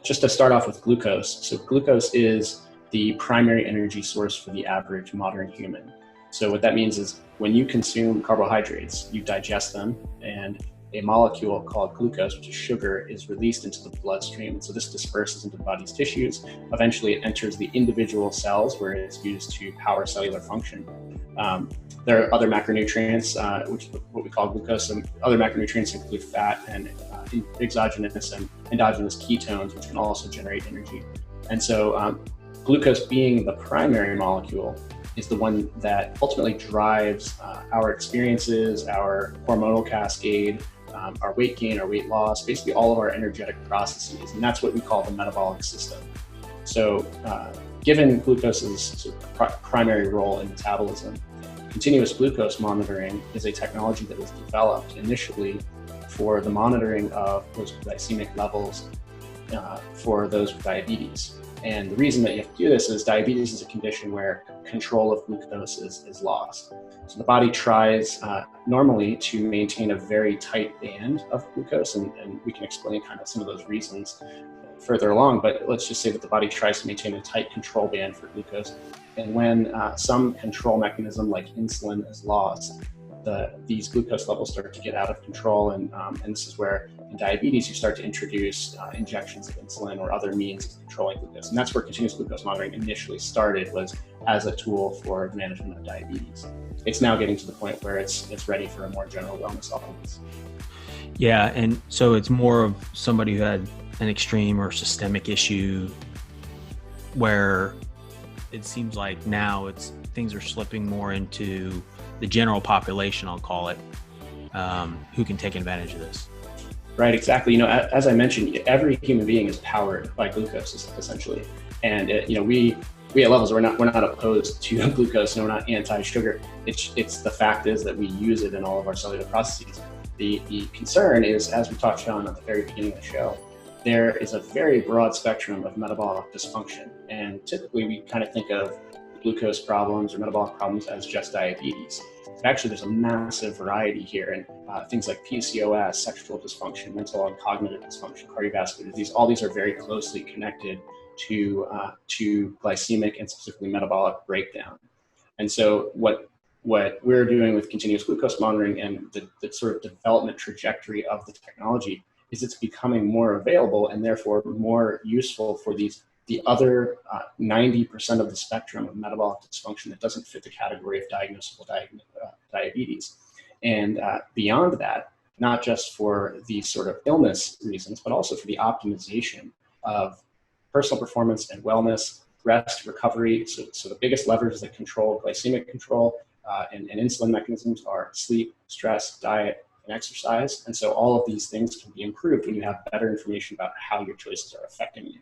just to start off with glucose. So glucose is the primary energy source for the average modern human. So what that means is when you consume carbohydrates, you digest them, and a molecule called glucose, which is sugar, is released into the bloodstream. And so this disperses into the body's tissues. Eventually it enters the individual cells where it's used to power cellular function. There are other macronutrients, which is what we call glucose, and other macronutrients include fat and exogenous and endogenous ketones, which can also generate energy. And so glucose, being the primary molecule, is the one that ultimately drives our experiences, our hormonal cascade, our weight gain, our weight loss, basically all of our energetic processes. And that's what we call the metabolic system. So given glucose's sort of primary role in metabolism, continuous glucose monitoring is a technology that was developed initially for the monitoring of those glycemic levels for those with diabetes. And the reason that you have to do this is diabetes is a condition where control of glucose is lost. So the body tries normally to maintain a very tight band of glucose, and we can explain kind of some of those reasons further along, but let's just say that the body tries to maintain a tight control band for glucose. And when some control mechanism like insulin is lost, these glucose levels start to get out of control, and this is where in diabetes you start to introduce injections of insulin or other means of controlling glucose. And that's where continuous glucose monitoring initially started, was as a tool for the management of diabetes. It's now getting to the point where it's ready for a more general wellness audience. Yeah, and so it's more of somebody who had an extreme or systemic issue, where it seems like now things are slipping more into the general population, I'll call it, who can take advantage of this. Right, exactly. As I mentioned, every human being is powered by glucose, essentially. And we at Levels, we're not opposed to glucose, and we're not anti-sugar. It's the fact is that we use it in all of our cellular processes. The concern is, as we touched on at the very beginning of the show, there is a very broad spectrum of metabolic dysfunction, and typically we kind of think of glucose problems or metabolic problems as just diabetes. But actually, there's a massive variety here, and things like PCOS, sexual dysfunction, mental and cognitive dysfunction, cardiovascular disease, all these are very closely connected to glycemic and specifically metabolic breakdown. And so what we're doing with continuous glucose monitoring and the sort of development trajectory of the technology is it's becoming more available and therefore more useful for the other 90% of the spectrum of metabolic dysfunction that doesn't fit the category of diagnosable diabetes. And beyond that, not just for these sort of illness reasons, but also for the optimization of personal performance and wellness, rest, recovery. So the biggest levers that control glycemic control and insulin mechanisms are sleep, stress, diet, and exercise. And so all of these things can be improved when you have better information about how your choices are affecting you.